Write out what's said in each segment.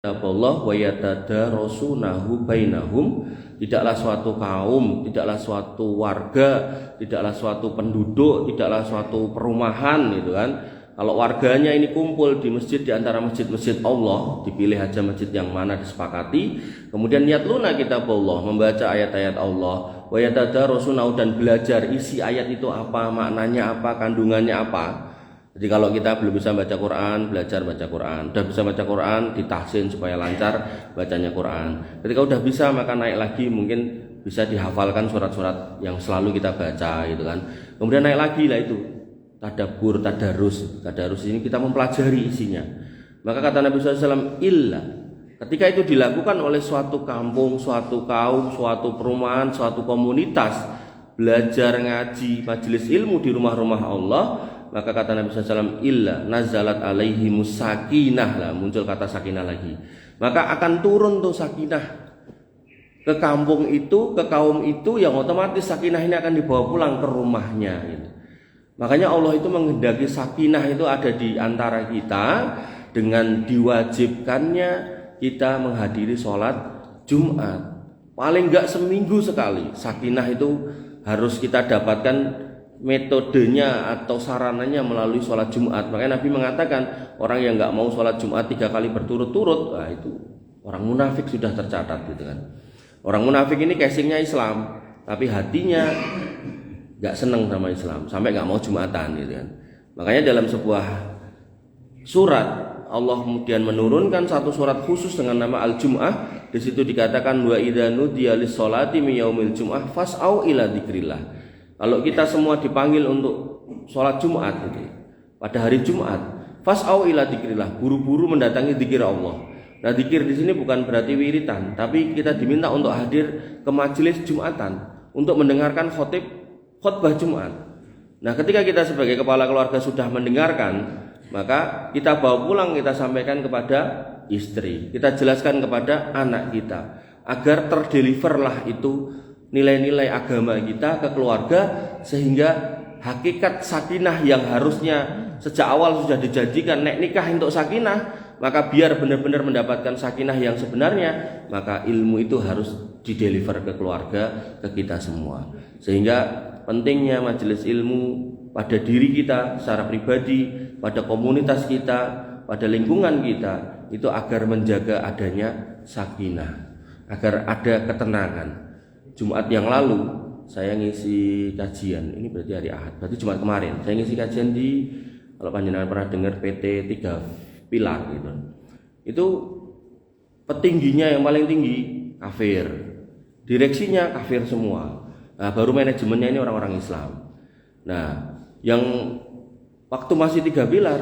Allah wa yatadarasunahu bainahum. Tidaklah suatu kaum, tidaklah suatu warga, tidaklah suatu penduduk, tidaklah suatu perumahan gitu kan. Kalau warganya ini kumpul di masjid, di antara masjid-masjid Allah, dipilih aja masjid yang mana disepakati, kemudian yatluna kitabullah, membaca ayat-ayat Allah, wa yatadarasunahu, dan belajar isi ayat itu apa, maknanya apa, kandungannya apa. Jadi kalau kita belum bisa baca Quran, belajar baca Quran. Udah bisa baca Quran, ditahsin supaya lancar bacanya Quran. Ketika udah bisa, maka naik lagi, mungkin bisa dihafalkan surat-surat yang selalu kita baca gitu kan. Kemudian naik lagi lah itu tadabbur, tadarus. Tadarus ini kita mempelajari isinya. Maka kata Nabi SAW, illa, ketika itu dilakukan oleh suatu kampung, suatu kaum, suatu perumahan, suatu komunitas, belajar ngaji, majelis ilmu di rumah-rumah Allah, maka kata Nabi SAW, illa nazalat alaihimus sakinah, lah muncul kata sakinah lagi, maka akan turun tuh sakinah ke kampung itu, ke kaum itu, yang otomatis sakinah ini akan dibawa pulang ke rumahnya gitu. Makanya Allah itu menghendaki sakinah itu ada di antara kita dengan diwajibkannya kita menghadiri sholat Jumat paling enggak seminggu sekali. Sakinah itu harus kita dapatkan metodenya atau sarananya melalui sholat Jumat. Makanya Nabi mengatakan orang yang nggak mau sholat Jumat 3 kali berturut-turut, nah itu orang munafik sudah tercatat gitu kan. Orang munafik ini casingnya Islam, tapi hatinya nggak seneng sama Islam, sampai nggak mau Jumatan gitu kan. Makanya dalam sebuah surat Allah kemudian menurunkan satu surat khusus dengan nama Al-Jum'ah. Di situ dikatakan wa idza nudiya lis-sholati min yaumil jum'ah fas'au ila dzikrillah. Kalau kita semua dipanggil untuk sholat Jumat gitu, pada hari Jumat, fas'au ila dzikrillah, buru-buru mendatangi dzikir Allah. Nah, dzikir di sini bukan berarti wiritan, tapi kita diminta untuk hadir ke majelis Jumatan untuk mendengarkan khutbah Jumat. Nah, ketika kita sebagai kepala keluarga sudah mendengarkan, maka kita bawa pulang, kita sampaikan kepada istri, kita jelaskan kepada anak kita, agar terdeliverlah itu nilai-nilai agama kita ke keluarga, sehingga hakikat sakinah yang harusnya sejak awal sudah dijanjikan nek nikah untuk sakinah, maka biar benar-benar mendapatkan sakinah yang sebenarnya, maka ilmu itu harus dideliver ke keluarga, ke kita semua. Sehingga pentingnya majelis ilmu pada diri kita secara pribadi, pada komunitas kita, pada lingkungan kita, itu agar menjaga adanya sakinah, agar ada ketenangan. Jumat yang lalu saya ngisi kajian, ini berarti hari Ahad, berarti Jumat kemarin saya ngisi kajian di, kalau panjenengan pernah dengar PT 3 Pilar gitu. Itu petingginya yang paling tinggi kafir, direksinya kafir semua. Nah, baru manajemennya ini orang-orang Islam. Nah, yang waktu masih 3 Pilar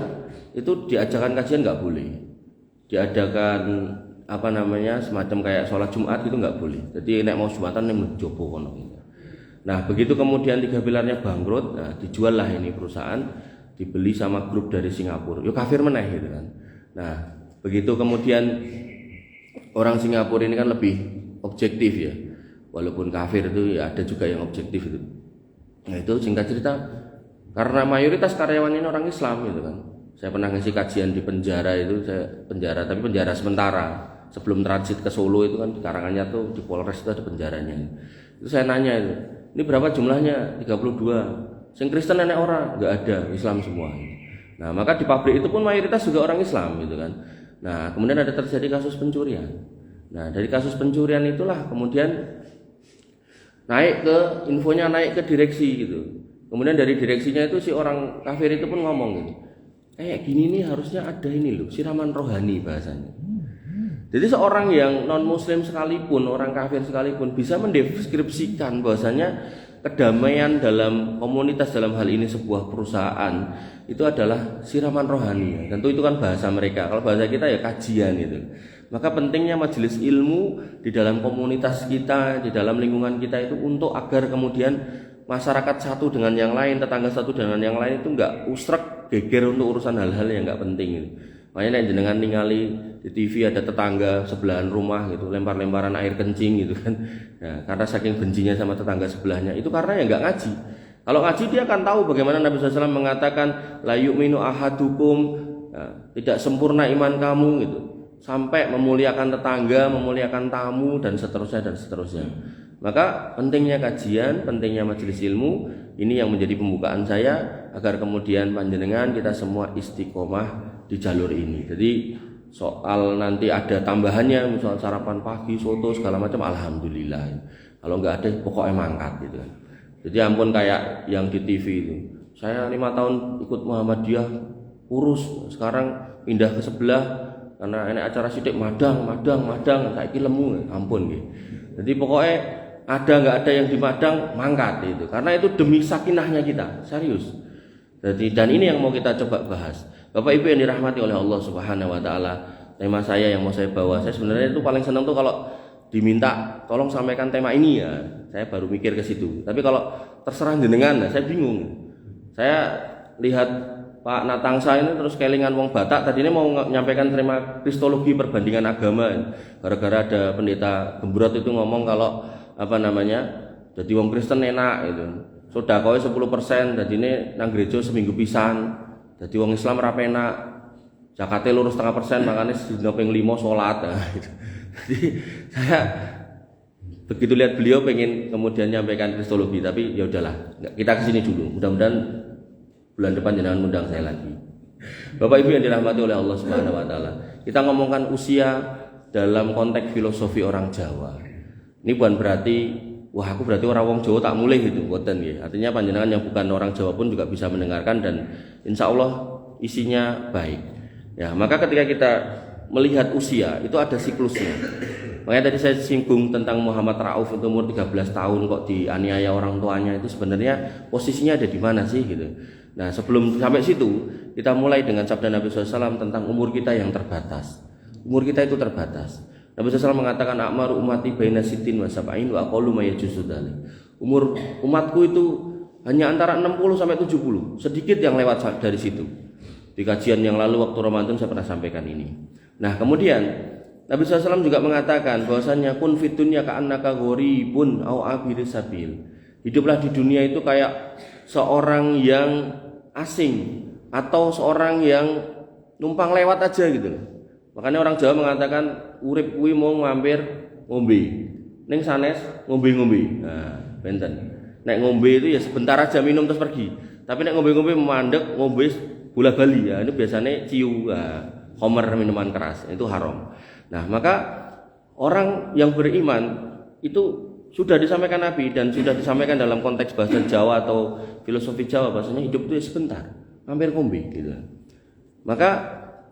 itu diadakan kajian nggak boleh, diadakan semacam kayak sholat Jumat itu nggak boleh. Jadi nek mau Jumatan yang menjopo kono. Nah, begitu kemudian 3 Pilarnya bangkrut, nah dijual lah ini perusahaan, dibeli sama grup dari Singapura. Yo kafir meneh gitu kan. Nah, begitu kemudian orang Singapura ini kan lebih objektif ya. Walaupun kafir itu ya ada juga yang objektif itu. Nah, itu singkat cerita, karena mayoritas karyawan ini orang Islam gitu kan. Saya pernah ngisi kajian di penjara itu, tapi penjara sementara. Sebelum transit ke Solo itu kan di Karanganyar di Polres itu ada penjaranya. Itu saya nanya itu, ini berapa jumlahnya? 32. Sing Kristen nenek orang? Enggak ada, Islam semua. Nah, maka di pabrik itu pun mayoritas juga orang Islam gitu kan. Nah, kemudian ada terjadi kasus pencurian. Nah, dari kasus pencurian itulah kemudian infonya naik ke direksi gitu. Kemudian dari direksinya itu si orang kafir itu pun ngomong gitu, kayak gini nih harusnya ada ini loh, siraman rohani bahasanya. Jadi seorang yang non muslim sekalipun, orang kafir sekalipun bisa mendeskripsikan bahwasanya kedamaian dalam komunitas, dalam hal ini sebuah perusahaan, itu adalah siraman rohani. Tentu itu kan bahasa mereka. Kalau bahasa kita ya kajian itu. Maka pentingnya majelis ilmu di dalam komunitas kita, di dalam lingkungan kita itu, untuk agar kemudian masyarakat satu dengan yang lain, tetangga satu dengan yang lain itu enggak usrek geger untuk urusan hal-hal yang enggak penting gitu. Makanya jenengan ningali di TV ada tetangga sebelahan rumah gitu lempar-lemparan air kencing gitu kan. Nah, karena saking bencinya sama tetangga sebelahnya, itu karena ya enggak ngaji. Kalau ngaji dia akan tahu bagaimana Nabi SAW mengatakan la yu'minu ahadukum, tidak sempurna iman kamu gitu. sampai memuliakan tetangga, memuliakan tamu dan seterusnya dan seterusnya. Maka pentingnya kajian, pentingnya majelis ilmu, ini yang menjadi pembukaan saya agar kemudian panjenengan kita semua istiqomah di jalur ini. Jadi soal nanti ada tambahannya, misal sarapan pagi, soto segala macam, alhamdulillah. Kalau nggak ada pokoknya mangkat gitu kan. Jadi ampun kayak yang di TV itu. Saya 5 tahun ikut Muhammadiyah kurus, sekarang pindah ke sebelah karena ini acara sidik madang, kayak lemu, ampun gitu. Jadi pokoknya ada nggak ada yang di Padang mangkat itu, karena itu demi sakinahnya kita, serius. Jadi dan ini yang mau kita coba bahas, Bapak Ibu yang dirahmati oleh Allah Subhanahu Wa Taala. Tema saya yang mau saya bawa, saya sebenarnya itu paling senang tuh kalau diminta tolong sampaikan tema ini ya, saya baru mikir ke situ. Tapi kalau terserah jenengan, saya bingung. Saya lihat Pak Natangsa ini terus kelingan wong Batak, tadinya mau menyampaikan tema kristologi perbandingan agama, gara-gara ada pendeta Gembrot itu ngomong kalau jadi wong Kristen enak itu, sedekahnya 10%, jadi ini nang gereja seminggu pisan, jadi wong Islam ra penak, zakate 2,5%, makanya sedina ping 5 salat. Gitu. Jadi saya begitu lihat beliau pengen kemudian nyampaikan kristologi, tapi ya udahlah, kita kesini dulu, mudah-mudahan bulan depan jangan undang saya lagi. Bapak Ibu yang dirahmati oleh Allah Subhanahu Wa Taala, kita ngomongkan usia dalam konteks filosofi orang Jawa. Ini bukan berarti wah aku berarti orang wong Jawa tak mulih gitu, boten nggih. Artinya panjenengan yang bukan orang Jawa pun juga bisa mendengarkan dan insya Allah isinya baik. Ya, maka ketika kita melihat usia itu ada siklusnya. Makanya tadi saya singgung tentang Muhammad Rauf itu umur 13 tahun kok dianiaya orang tuanya, itu sebenarnya posisinya ada di mana sih gitu. Nah, sebelum sampai situ kita mulai dengan sabda Nabi SAW tentang umur kita yang terbatas. Umur kita itu terbatas. Nabi SAW mengatakan akmaru ummati baina sittin wa sab'in wa aqallu ma yajuzu dzalik. Umur umatku itu hanya antara 60 sampai 70, sedikit yang lewat dari situ. Di kajian yang lalu waktu Ramadan saya pernah sampaikan ini. Nah, kemudian Nabi SAW juga mengatakan bahwasannya kun fid dunya ka'annaka gharibun au abir sabil. Hiduplah di dunia itu kayak seorang yang asing atau seorang yang numpang lewat aja gitu. Makanya orang Jawa mengatakan urip kuwi mau ngampir ngombe. Ning sanes ngombe-ngombe. Nah, benten. Nek ngombe itu ya sebentar aja minum terus pergi. Tapi nek ngombe-ngombe mandek, ngombe bola bali ya, ini biasanya ciu, homer minuman keras, itu haram. Nah, maka orang yang beriman itu sudah disampaikan Nabi dan sudah disampaikan dalam konteks bahasa Jawa atau filosofi Jawa, bahasanya hidup itu ya sebentar, hampir ngombe gitu. Maka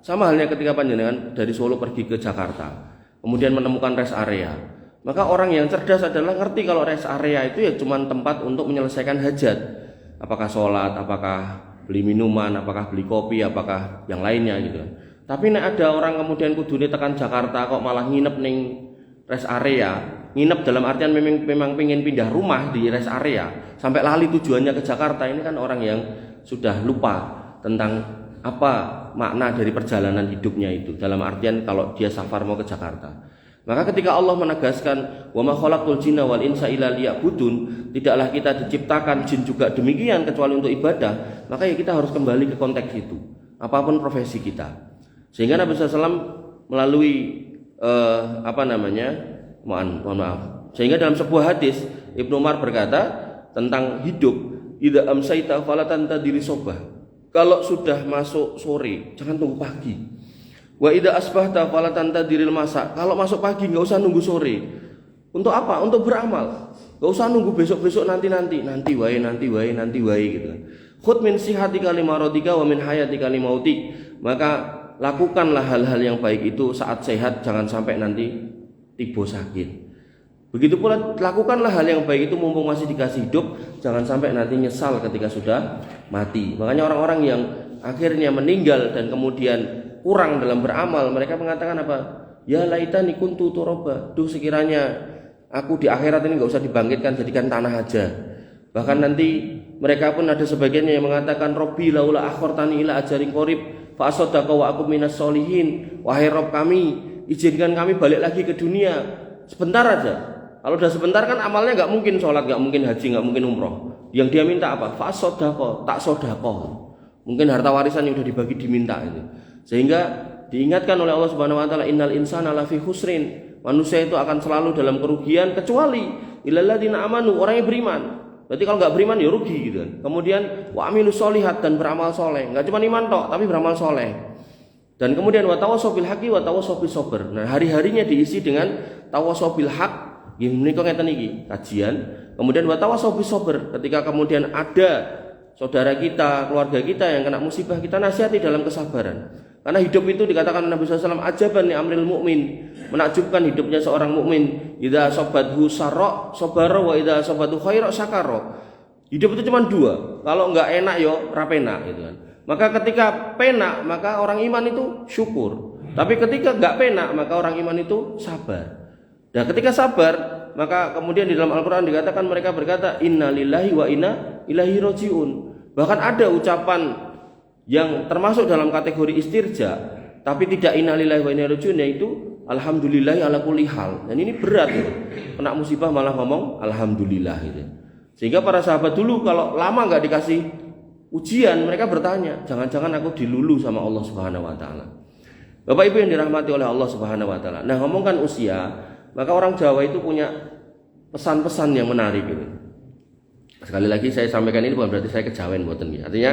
sama halnya ketika panjenengan dari Solo pergi ke Jakarta, kemudian menemukan rest area. Maka orang yang cerdas adalah ngerti kalau rest area itu ya cuma tempat untuk menyelesaikan hajat. Apakah sholat, apakah beli minuman, apakah beli kopi, apakah yang lainnya gitu. Tapi nek ada orang kemudian kudune tekan Jakarta kok malah nginep ning rest area, nginep dalam artian memang pengen pindah rumah di rest area sampai lali tujuannya ke Jakarta, ini kan orang yang sudah lupa tentang apa makna dari perjalanan hidupnya itu, dalam artian kalau dia safar mau ke Jakarta. Maka ketika Allah menegaskan wa ma khalaqul jinna wal insa illa liya'budun, tidaklah kita diciptakan jin juga demikian kecuali untuk ibadah, maka ya kita harus kembali ke konteks itu apapun profesi kita. Sehingga Nabi SAW melalui mohon maaf. Sehingga dalam sebuah hadis Ibnu Umar berkata tentang hidup, idza amsayta fala tantadiri sobah. Kalau sudah masuk sore, jangan tunggu pagi. Wa idza asbahta fala tantadiril masa. Kalau masuk pagi enggak usah nunggu sore. Untuk apa? Untuk beramal. Enggak usah nunggu besok-besok nanti wae gitu. Khudh min sihatika limaradika wa min hayatika limautik. Maka lakukanlah hal-hal yang baik itu saat sehat, jangan sampai nanti tiba sakit. Begitu pula lakukanlah hal yang baik itu mumpung masih dikasih hidup, jangan sampai nanti nyesal ketika sudah mati. Makanya orang-orang yang akhirnya meninggal dan kemudian kurang dalam beramal, mereka mengatakan apa? Ya laitani kuntu turaba. Duh, sekiranya aku di akhirat ini enggak usah dibangkitkan, jadikan tanah aja. Bahkan nanti mereka pun ada sebagiannya yang mengatakan Robbi laula akhortani ila ajarin qorib fa asaddaqa wa aku minas solihin. Wahai Rob kami, izinkan kami balik lagi ke dunia sebentar aja. Kalau udah sebentar kan amalnya nggak mungkin sholat, nggak mungkin haji, nggak mungkin umroh. Yang dia minta apa? Fa sodako, tak sodako. Mungkin harta warisan yang udah dibagi diminta itu. Sehingga diingatkan oleh Allah Subhanahu wa taala, innal insana lafi khusrin. Manusia itu akan selalu dalam kerugian kecuali illal ladzina amanu, orang yang beriman. Berarti kalau nggak beriman ya rugi gitu kan. Kemudian wa amilus sholihat, dan beramal soleh. Nggak cuma iman tok, tapi beramal soleh. Dan kemudian wa tawassaw bil haqqi wa tawassaw bis sabr. Nah, hari-harinya diisi dengan tawassaw bil haqq. Nggih menika ngeten iki kajian. Kemudian wa tawassaw bis sabr. Ketika kemudian ada saudara kita, keluarga kita yang kena musibah, kita nasihati dalam kesabaran. Karena hidup itu dikatakan Nabi SAW, ajaban li amril mu'min, menakjubkan hidupnya seorang mukmin. Idza asabathu sarra sabara wa idza asabathu khaira syakara. Hidup itu cuma dua. Kalau enggak enak yo ora penak gitu kan. Maka ketika penak, maka orang iman itu syukur. Tapi ketika enggak penak, maka orang iman itu sabar. Dan ketika sabar, maka kemudian di dalam Al-Qur'an dikatakan, mereka berkata inna lillahi wa inna ilaihi rajiun. Bahkan ada ucapan yang termasuk dalam kategori istirja, tapi tidak innalillahi wa inna ilaihi rajiun, yaitu alhamdulillahi ala kulli hal. Dan ini berat gitu. Kena musibah malah ngomong alhamdulillah gitu. Sehingga para sahabat dulu kalau lama nggak dikasih ujian, mereka bertanya, jangan-jangan aku dilulu sama Allah Subhanahu wa taala. Bapak Ibu yang dirahmati oleh Allah Subhanahu wa taala. Nah, ngomongkan usia, maka orang Jawa itu punya pesan-pesan yang menarik gitu. Sekali lagi saya sampaikan ini bukan berarti saya kejawen mboten ya. Artinya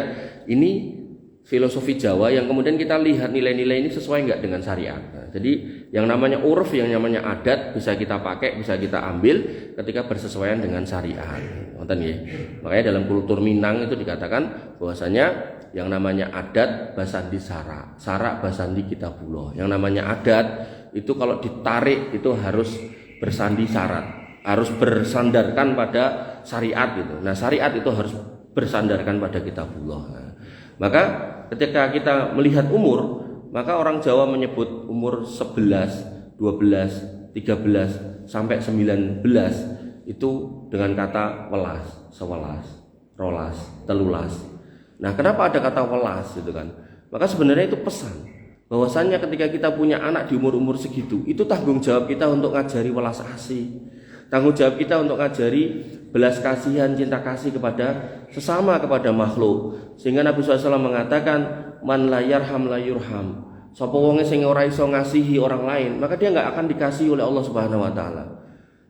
ini filosofi Jawa yang kemudian kita lihat nilai-nilai ini sesuai enggak dengan syariat. Nah, jadi yang namanya uruf, yang namanya adat bisa kita pakai, bisa kita ambil ketika bersesuaian dengan syariat. Ngoten nggih. Makanya dalam kultur Minang itu dikatakan bahwasanya yang namanya adat basandi sara, sara basandi kitabullah. Yang namanya adat itu kalau ditarik itu harus bersandi syarat, harus bersandarkan pada syariat gitu. Nah, syariat itu harus bersandarkan pada kitabullah. Nah, maka ketika kita melihat umur, maka orang Jawa menyebut umur 11, 12, 13 sampai 19 itu dengan kata welas, sewelas, rolas, telulas. Nah, kenapa ada kata welas gitu kan? Maka sebenarnya itu pesan bahwasannya ketika kita punya anak di umur-umur segitu, itu tanggung jawab kita untuk ngajari welas asih. Tanggung jawab kita untuk ngajari belas kasihan, cinta kasih kepada sesama, kepada makhluk. Sehingga Nabi SAW mengatakan, man la yarham la yurham. Sapa wonge sing ora iso ngasihi orang lain, maka dia enggak akan dikasihi oleh Allah Subhanahu wa taala.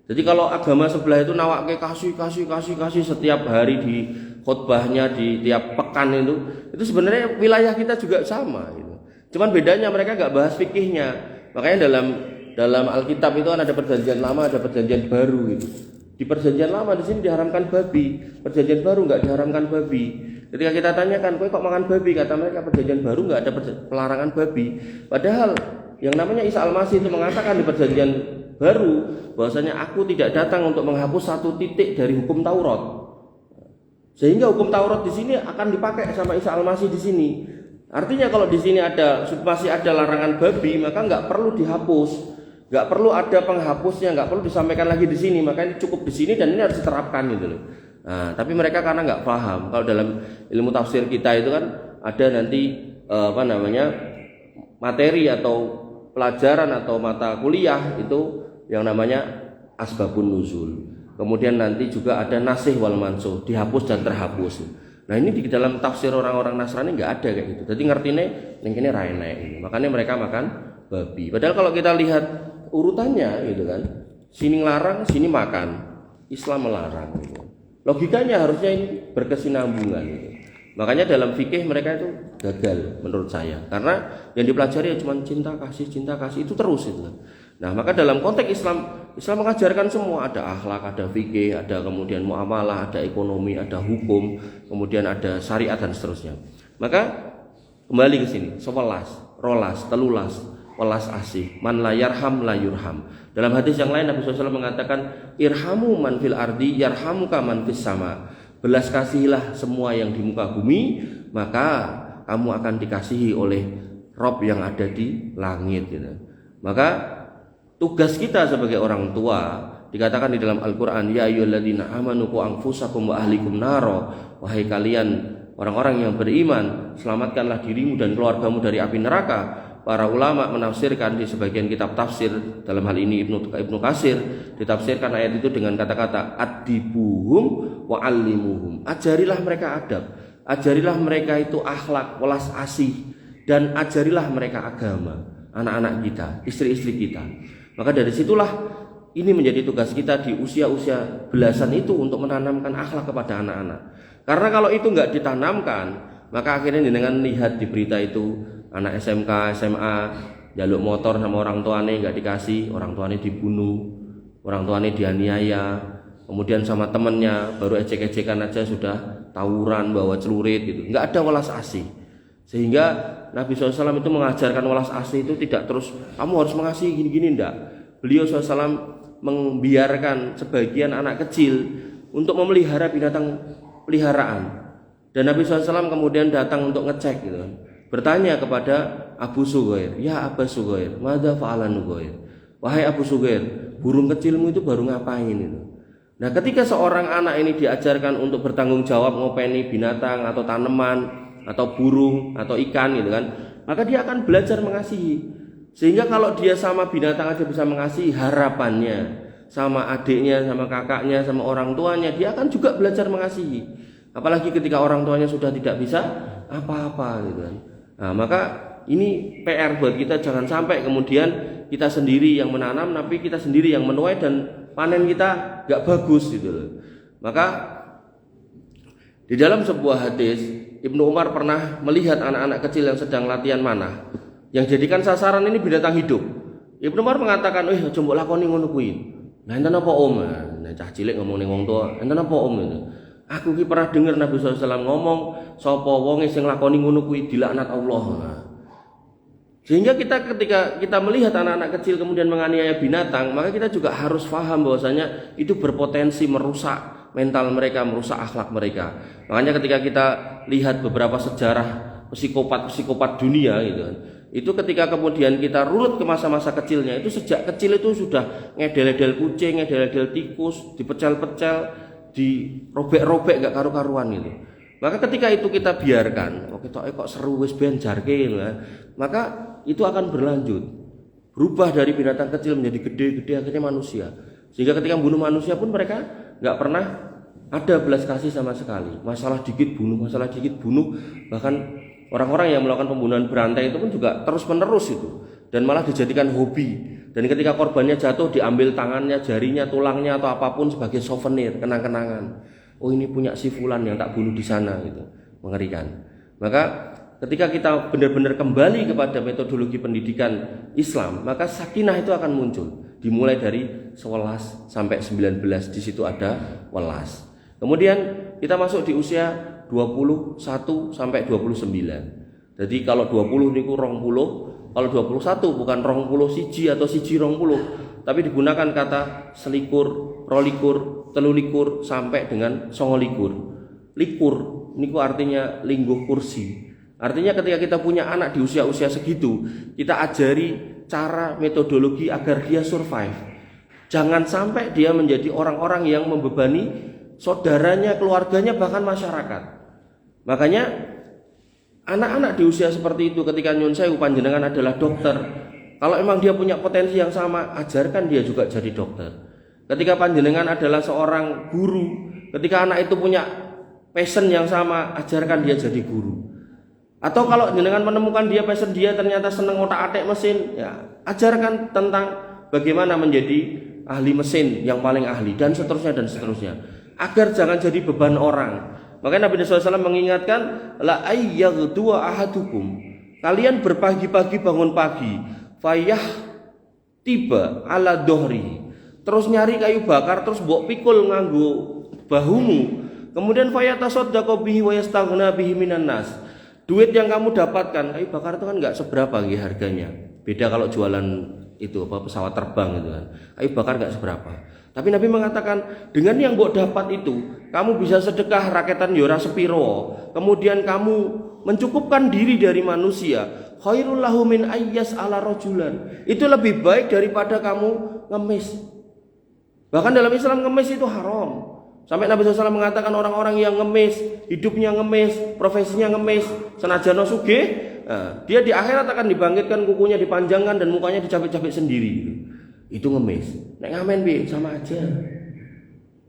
Jadi kalau agama sebelah itu nawake kasih setiap hari di khutbahnya, di tiap pekan itu sebenarnya wilayah kita juga sama gitu. Cuman bedanya mereka enggak bahas fikihnya. Makanya dalam Alkitab itu kan ada perjanjian lama, ada perjanjian baru gitu. Di perjanjian lama di sini diharamkan babi, perjanjian baru enggak diharamkan babi. Ketika kita tanyakan, kowe kok makan babi? Kata mereka perjanjian baru enggak ada pelarangan babi. Padahal yang namanya Isa Al-Masih itu mengatakan di perjanjian baru bahwasanya aku tidak datang untuk menghapus satu titik dari hukum Taurat. Sehingga hukum Taurat di sini akan dipakai sama Isa Al-Masih di sini. Artinya kalau di sini masih ada larangan babi, maka enggak perlu dihapus. Nggak perlu ada penghapusnya, nggak perlu disampaikan lagi di sini, makanya cukup di sini dan ini harus diterapkan gitu loh. Nah, tapi mereka karena nggak paham. Kalau dalam ilmu tafsir kita itu kan ada nanti materi atau pelajaran atau mata kuliah itu yang namanya asbabun nuzul. Kemudian nanti juga ada nasih wal mansuh, dihapus dan terhapus. Nah, ini di dalam tafsir orang-orang Nasrani nggak ada kayak gitu. Jadi ngertine ning kene ra enek gitu. Makanya mereka makan babi. Padahal kalau kita lihat urutannya gitu kan, sini larang, sini makan, Islam melarang gitu. Logikanya harusnya ini berkesinambungan gitu. Makanya dalam fikih mereka itu gagal menurut saya, karena yang dipelajari ya cuma cinta kasih itu terus itu kan. Nah, maka dalam konteks Islam mengajarkan semua, ada akhlak, ada fikih, ada kemudian muamalah, ada ekonomi, ada hukum, kemudian ada syariat dan seterusnya. Maka kembali ke sini, sewelas, rolas, telulas, welas asih, man la yarham la yurham. Dalam hadis yang lain Nabi SAW mengatakan, irhamu man fil ardi yarhamuka man fis sama. Belas kasihilah semua yang di muka bumi, maka kamu akan dikasihi oleh Rob yang ada di langit gitu. Maka tugas kita sebagai orang tua dikatakan di dalam Al-Qur'an, ya ayyuhalladzina amanu qu anfusakum wa ahlikum naro. Wahai kalian orang-orang yang beriman, selamatkanlah dirimu dan keluargamu dari api neraka. Para ulama menafsirkan di sebagian kitab tafsir, dalam hal ini Ibnu Katsir, ditafsirkan ayat itu dengan kata-kata adibuhum wa allimuhum. Ajarilah mereka adab, ajarilah mereka itu akhlak, welas asih. dan ajarilah mereka agama, anak-anak kita, istri-istri kita. Maka dari situlah ini menjadi tugas kita di usia-usia belasan itu untuk menanamkan akhlak kepada anak-anak. Karena kalau itu nggak ditanamkan, maka akhirnya dengan lihat di berita itu anak SMK, SMA jaluk motor sama orang tuanya nggak dikasih, orang tuanya dibunuh, orang tuanya dianiaya, kemudian sama temennya baru ejek-ejekan aja sudah tawuran bawa celurit gitu, nggak ada welas asih. Sehingga Nabi SAW itu mengajarkan welas asih itu tidak terus kamu harus mengasihi gini-gini, enggak. Beliau SAW membiarkan sebagian anak kecil untuk memelihara binatang peliharaan, dan Nabi SAW kemudian datang untuk ngecek gitu, bertanya kepada Abu Sugair, ya Abu Sugair, madza fa'ala Nugair, wahai Abu Sugair, burung kecilmu itu baru ngapain itu. Nah, ketika seorang anak ini diajarkan untuk bertanggung jawab ngopeni binatang atau tanaman atau burung atau ikan gitu kan, maka dia akan belajar mengasihi. Sehingga kalau dia sama binatang aja bisa mengasihi, harapannya sama adiknya, sama kakaknya, sama orang tuanya dia akan juga belajar mengasihi. Apalagi ketika orang tuanya sudah tidak bisa apa-apa gitu kan. Nah, maka ini PR buat kita, jangan sampai kemudian kita sendiri yang menanam tapi kita sendiri yang menuai dan panen kita gak bagus gitu loh. Maka di dalam sebuah hadis Ibnu Umar pernah melihat anak-anak kecil yang sedang latihan manah, yang jadikan sasaran ini binatang hidup. Ibnu Umar mengatakan, aja mbok lakoni ngono kuwi. Nah, enten apa om? Nah, cah cilik ngomong ning wong tua, enten apa om itu? Aku ki pernah dengar Nabi SAW ngomong, sapa wonge sing lakoni ngono kuwi dilaknat Allah. Sehingga ketika kita melihat anak-anak kecil kemudian menganiaya binatang, maka kita juga harus paham bahwasanya itu berpotensi merusak mental mereka, merusak akhlak mereka. Makanya ketika kita lihat beberapa sejarah psikopat dunia gitu kan, itu ketika kemudian kita runut ke masa-masa kecilnya, itu sejak kecil itu sudah ngedel-edel kucing, ngedel-edel tikus, dipecel-pecel, dirobek-robek gak karu-karuan gitu. Maka ketika itu kita biarkan, kok seru wis ben jarke gitu ya, maka itu akan berlanjut, berubah dari binatang kecil menjadi gede-gede akhirnya manusia. Sehingga ketika membunuh manusia pun mereka nggak pernah ada belas kasih sama sekali. Masalah dikit bunuh, bahkan orang-orang yang melakukan pembunuhan berantai itu pun juga terus-menerus itu, dan malah dijadikan hobi. Dan ketika korbannya jatuh diambil tangannya, jarinya, tulangnya atau apapun sebagai souvenir, kenang-kenangan. Oh, ini punya si fulan yang tak bunuh di sana gitu. Mengerikan. Maka ketika kita benar-benar kembali kepada metodologi pendidikan Islam, maka sakinah itu akan muncul. Dimulai dari 11 sampai 19, di situ ada welas. Kemudian kita masuk di usia 21 sampai 29. Jadi kalau 20 niku 20, kalau 21 bukan 20 siji atau siji 20, tapi digunakan kata selikur, rolikur, telulikur sampai dengan 29. Likur niku artinya lingguh kursi. Artinya ketika kita punya anak di usia-usia segitu, kita ajari cara metodologi agar dia survive. Jangan sampai dia menjadi orang-orang yang membebani saudaranya, keluarganya, bahkan masyarakat. Makanya anak-anak di usia seperti itu, ketika nyun sewu panjenengan adalah dokter, kalau emang dia punya potensi yang sama, ajarkan dia juga jadi dokter. Ketika panjenengan adalah seorang guru, ketika anak itu punya passion yang sama, ajarkan dia jadi guru. Atau kalau jenengan menemukan dia passion dia ternyata seneng otak-atik mesin, ya ajarkan tentang bagaimana menjadi ahli mesin yang paling ahli, dan seterusnya, agar jangan jadi beban orang. Makanya Nabi SAW mengingatkan, la ayyaghdu ahadukum, kalian berpagi-pagi bangun pagi, fayah tiba ala dohri, terus nyari kayu bakar, terus mbok pikul nganggo bahumu, kemudian fayatasaddaqu bihi wa yastaghna bihi minan nas. Duit yang kamu dapatkan, kayu bakar itu kan nggak seberapa harganya. Beda kalau jualan itu pesawat terbang gitu kan. Kayu bakar nggak seberapa. Tapi Nabi mengatakan, dengan yang mbok dapat itu, kamu bisa sedekah raketan yora sepiro. Kemudian kamu mencukupkan diri dari manusia. Khairul lahu min ayyas ala rajulan. Itu lebih baik daripada kamu ngemis. Bahkan dalam Islam ngemis itu haram. Sampai Nabi SAW mengatakan orang-orang yang ngemis, hidupnya ngemis, profesinya ngemis, senajan sugih, dia di akhirat akan dibangkitkan, kukunya dipanjangkan dan mukanya dicapik-capik sendiri. Itu ngemis. Nek ngamen bi sama aja.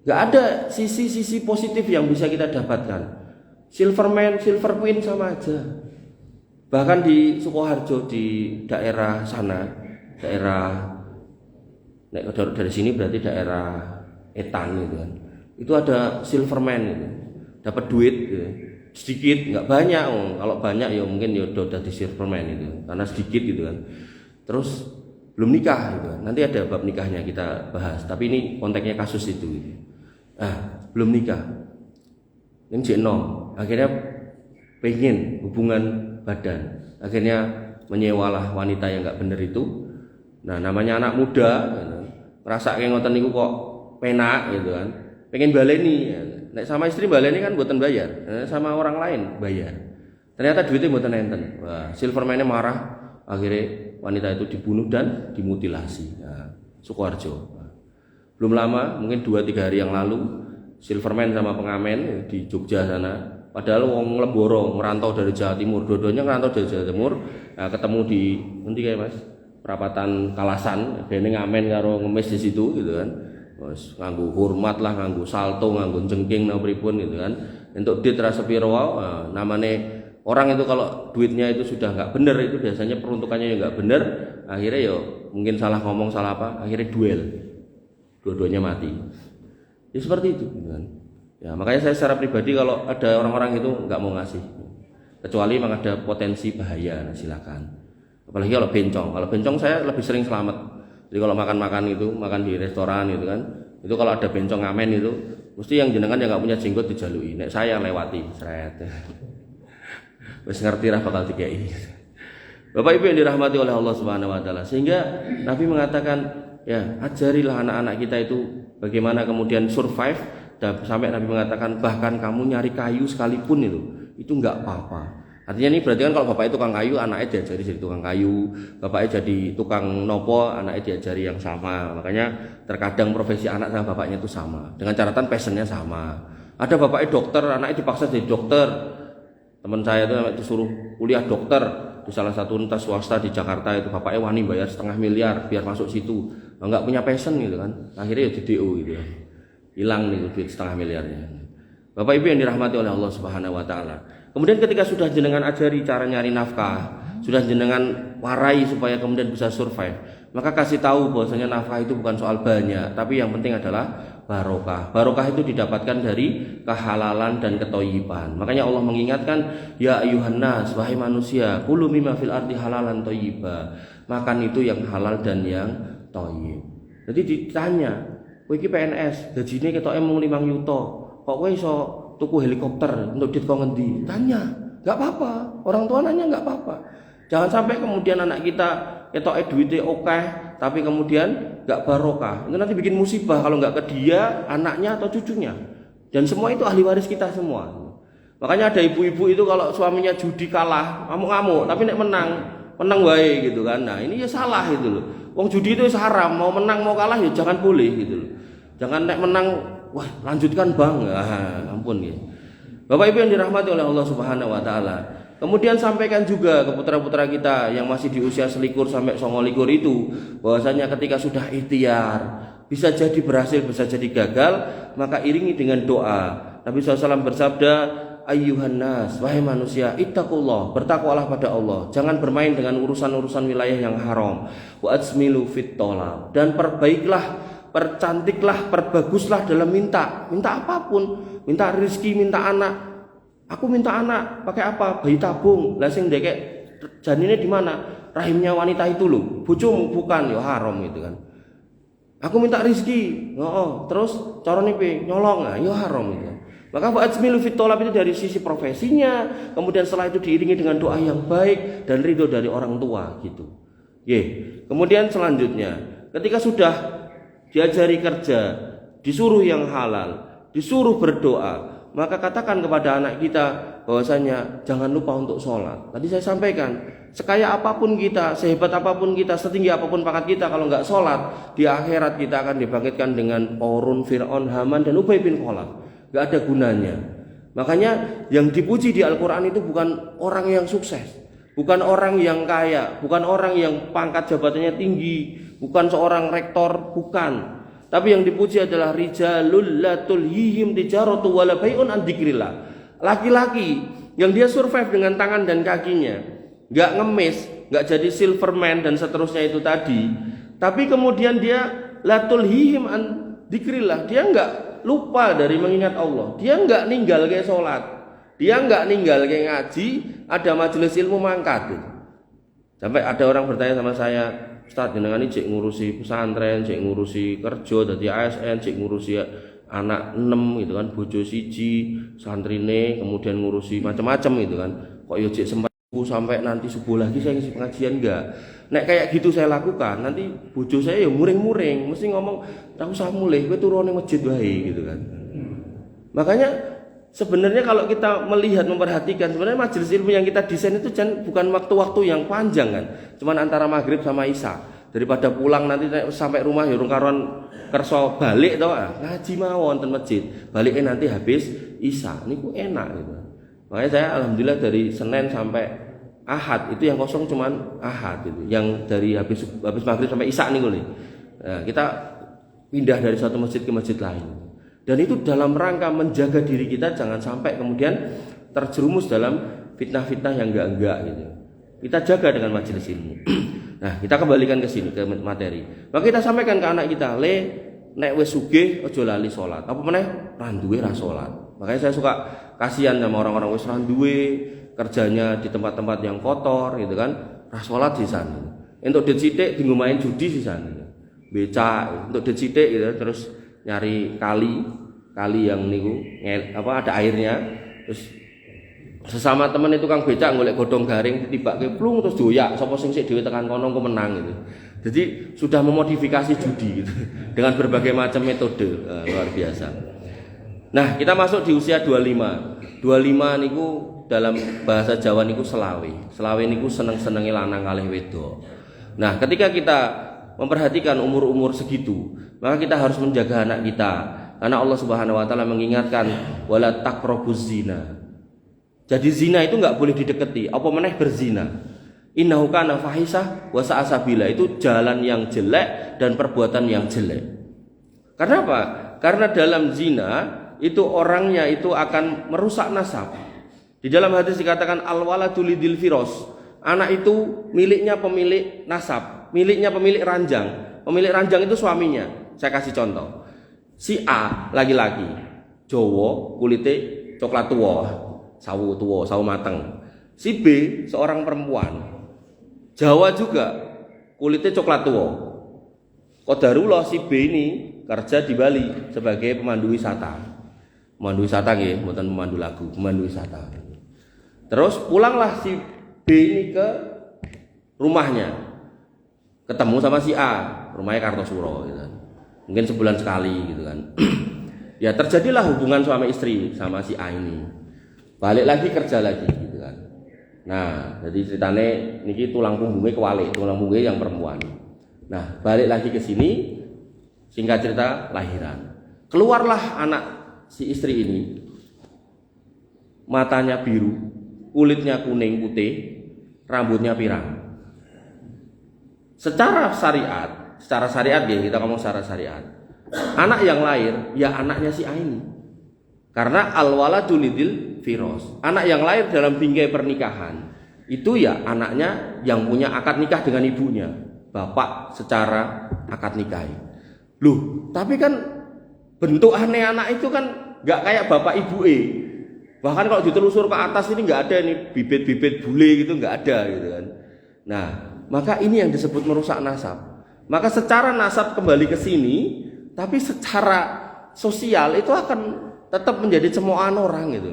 Gak ada sisi-sisi positif yang bisa kita dapatkan. Silverman, silver queen sama aja. Bahkan di Sukoharjo di daerah sana, dari sini berarti daerah Etan gitu kan. Itu ada silverman gitu. Dapat duit gitu. Sedikit, nggak banyak. Kalau banyak ya mungkin ya udah di silverman itu. Karena sedikit gitu kan. Terus belum nikah gitu kan. Nanti ada bab nikahnya kita bahas. Tapi ini konteksnya kasus itu gitu. Belum nikah. Ini jenom. Akhirnya pengen hubungan badan. Akhirnya menyewalah wanita yang nggak bener itu. Nah, namanya anak muda gitu. Ngerasa kayak ngoten niku kok penak gitu kan. Pengen baleni. Nek sama istri baleni kan mboten bayar. Sama orang lain bayar. Ternyata duitnya mboten enten. Wah, silverman-nya marah. Akhirnya wanita itu dibunuh dan dimutilasi. Sukoharjo. Belum lama, mungkin 2-3 hari yang lalu, silverman sama pengamen di Jogja sana. Padahal wong Lemboro ngerantau dari Jawa Timur, dua-duanya ngerantau dari Jawa Timur. Nah, ketemu di nanti kayak Mas, perapatan Kalasan, dene ngamen karo ngemis di situ gitu kan. Terus nganggo hormat lah, nganggo salto, nganggo jengking nang pripun gitu kan. Untuk duit rasa piro namane orang itu kalau duitnya itu sudah nggak bener itu biasanya peruntukannya nggak bener, akhirnya ya mungkin salah ngomong salah apa, akhirnya duel, dua-duanya mati. Ya seperti itu gitu kan. Ya makanya saya secara pribadi kalau ada orang-orang itu nggak mau ngasih, kecuali memang ada potensi bahaya, silakan. Apalagi kalau bencong saya lebih sering selamat. Jadi kalau makan itu, makan di restoran gitu kan, itu kalau ada bencong ngamen itu, mesti yang jenengan yang nggak punya jenggot dijalui. Nek saya lewati, seret. Wis ngerti lah bakal dikai. Bapak Ibu yang dirahmati oleh Allah Subhanahu wa taala. Sehingga Nabi mengatakan, ya, ajarilah anak-anak kita itu bagaimana kemudian survive, dan sampai Nabi mengatakan bahkan kamu nyari kayu sekalipun itu enggak apa-apa. Artinya ini berarti kan kalau bapaknya tukang kayu, anaknya diajari jadi tukang kayu, bapaknya jadi tukang nopo, anaknya diajari yang sama. Makanya terkadang profesi anak sama bapaknya itu sama, dengan catatan passionnya sama. Ada bapaknya dokter, anaknya dipaksa jadi dokter. Teman saya itu suruh kuliah dokter di salah satu universitas swasta di Jakarta, itu bapaknya wani bayar 500 miliar biar masuk situ. Enggak punya passion gitu kan. Akhirnya ya di DO gitu ya. Hilang nih duit 500 miliarnya. Bapak Ibu yang dirahmati oleh Allah Subhanahu wa taala. Kemudian ketika sudah jenengan ajari cara nyari nafkah, sudah jenengan warai supaya kemudian bisa survive, maka kasih tahu bahwasanya nafkah itu bukan soal banyak, tapi yang penting adalah barokah. Barokah itu didapatkan dari kehalalan dan ketoyiban. Makanya Allah mengingatkan, ya ayuhan nas, wahai manusia, kulu mimma fil ardi halalan thayyiba. Makan itu yang halal dan yang thayyib. Jadi ditanya, kowe iki PNS, gajine ketoke mung 5 juta. Kok kowe iso tuku helikopter untuk duit kok ngendi? Tanya, enggak apa-apa. Orang tua nanya enggak apa-apa. Jangan sampai kemudian anak kita ketoke duitnya oke, tapi kemudian enggak barokah. Itu nanti bikin musibah kalau enggak ke dia, anaknya atau cucunya. Dan semua itu ahli waris kita semua. Makanya ada ibu-ibu itu kalau suaminya judi kalah, ngamuk-ngamuk, tapi nek menang wae gitu kan. Nah, ini ya salah itu loh. Wong judi itu haram, mau menang mau kalah ya jangan boleh gitu loh. Jangan nek menang, wah lanjutkan bang, ampun ya. Bapak Ibu yang dirahmati oleh Allah Subhanahu wa taala. Kemudian sampaikan juga ke putra-putra kita yang masih di usia selikur sampai 29 itu, bahwasanya ketika sudah ikhtiar, bisa jadi berhasil, bisa jadi gagal, maka iringi dengan doa. Nabi SAW bersabda, ayyuhan nas, wahai manusia, ittaqullah, bertakwalah pada Allah. Jangan bermain dengan urusan-urusan wilayah yang haram. Wa atsmilu fit thalab, dan perbaiklah, percantiklah, perbaguslah dalam minta apapun, minta rezeki, minta anak. Aku minta anak, pakai apa? Bayi tabung. Lah sing ndekek janine di mana? Rahimnya wanita itu loh. Bojomu bukan, ya haram gitu kan. Aku minta rezeki. Terus carane piye? Nyolong, ya haram itu. Maka fa'atsmilu fit thalab itu dari sisi profesinya, kemudian setelah itu diiringi dengan doa yang baik dan ridho dari orang tua gitu. Kemudian selanjutnya, ketika sudah diajari kerja, disuruh yang halal, disuruh berdoa, maka katakan kepada anak kita bahwasanya jangan lupa untuk sholat. Tadi saya sampaikan, sekaya apapun kita, sehebat apapun kita, setinggi apapun pangkat kita, kalau nggak sholat, di akhirat kita akan dibangkitkan dengan Qarun, Fir'aun, Haman, dan Ubay bin Khalaf. Nggak ada gunanya. Makanya yang dipuji di Al-Quran itu bukan orang yang sukses, bukan orang yang kaya, bukan orang yang pangkat jabatannya tinggi, bukan seorang rektor, bukan. Tapi yang dipuji adalah rijalul la tulhihim tijaratu wala bai'un an dzikrillah. Laki-laki yang dia survive dengan tangan dan kakinya. nggak ngemis, nggak jadi silverman dan seterusnya itu tadi. Tapi kemudian dia latul hihim an dzikrillah, dia nggak lupa dari mengingat Allah. Dia nggak ninggal kayak sholat, dia nggak ninggal kayak ngaji, ada majelis ilmu mangkat. Sampai ada orang bertanya sama saya, Ustaz, jenengan ini cek ngurusi pesantren, cek ngurusi kerja dari ASN, cek ngurusi anak 6 gitu kan, bojo siji, santrine, kemudian ngurusi macam-macam gitu kan. Kok yo cek sempat sampai nanti subuh lagi saya ngisi pengajian enggak? Nek kayak gitu saya lakukan, nanti bojo saya ya muring-muring, mesti ngomong, "Ra usah mulih, kowe turu ning masjid wae" gitu kan. Makanya sebenarnya kalau kita melihat, memperhatikan, sebenarnya majelis ilmu yang kita desain itu bukan waktu-waktu yang panjang kan, cuman antara maghrib sama isya. Daripada pulang nanti sampai rumah ya karuan kerso balik toh, ngaji mawon wonten masjid, baliknya nanti habis isya. Niku enak gitu. Makanya saya alhamdulillah dari Senin sampai Ahad itu yang kosong cuman Ahad gitu. Yang dari habis maghrib sampai isya nih nih. Nah, kita pindah dari satu masjid ke masjid lain. Dan itu dalam rangka menjaga diri kita jangan sampai kemudian terjerumus dalam fitnah-fitnah yang enggak gitu. Kita jaga dengan majelis ilmu. Nah, kita kembalikan ke sini ke materi. Maka kita sampaikan ke anak kita, "Le, nek wis sugih aja lali salat. Apa meneh ra duwe ra salat." Makanya saya suka kasihan sama orang-orang wis ra duwe, kerjanya di tempat-tempat yang kotor gitu kan, ra salat di sana. Entuk duit sithik dienggo main judi di sana. Becak, untuk duit sithik gitu terus nyari kali yang niku ada airnya, terus sesama temen itu kang becak golek godong garing ditibake plung terus doyak sapa sing sik dhewe tekan kono engko menang gitu. Jadi sudah memodifikasi judi gitu dengan berbagai macam metode, luar biasa. Nah, kita masuk di usia 25. 25 niku dalam bahasa Jawa niku selawe. Selawe niku seneng-senenge lanang kalih wedok. Nah, ketika kita memperhatikan umur-umur segitu, maka kita harus menjaga anak kita. Karena Allah Subhanahu wa taala mengingatkan wala taqrabuz zina. Jadi zina itu enggak boleh didekati, apa meneh berzina. Innahu kana fahisah wa sa'a sabila, itu jalan yang jelek dan perbuatan yang jelek. Karena apa? Karena dalam zina itu orangnya itu akan merusak nasab. Di dalam hadis dikatakan al-waladu lidil firos. Anak itu miliknya pemilik nasab, miliknya pemilik ranjang. Pemilik ranjang itu suaminya. Saya kasih contoh. Si A laki-laki, Jawa, kulitnya coklat tua, sawu mateng. Si B seorang perempuan, Jawa juga, kulitnya coklat tua. Qadarullah si B ini kerja di Bali sebagai pemandu wisata. Pemandu wisata nggih, mboten pemandu lagu, pemandu wisata. Terus pulanglah si B ini ke rumahnya. Ketemu sama si A, rumahnya Kartosuro gitu kan. Mungkin sebulan sekali gitu kan. Ya terjadilah hubungan suami istri sama si A ini. Balik lagi kerja lagi gitu kan. Nah, jadi ceritane niki tulang punggungnya kewalik, tulang punggungnya yang perempuan. Nah, balik lagi ke sini, singkat cerita lahiran. Keluarlah anak si istri ini. Matanya biru, kulitnya kuning putih, rambutnya pirang. Secara syariat ya, kita ngomong secara syariat. Anak yang lahir ya anaknya si A ini. Karena al-waladu lidil firos. Anak yang lahir dalam bingkai pernikahan itu ya anaknya yang punya akad nikah dengan ibunya. Bapak secara akad nikah. Loh, tapi kan bentuk aneh anak itu kan nggak kayak bapak ibu Bahkan kalau ditelusur ke atas ini nggak ada nih bibit-bibit bule gitu, nggak ada gitu kan. Nah, maka ini yang disebut merusak nasab. Maka secara nasab kembali ke sini, tapi secara sosial itu akan tetap menjadi cemoohan orang gitu.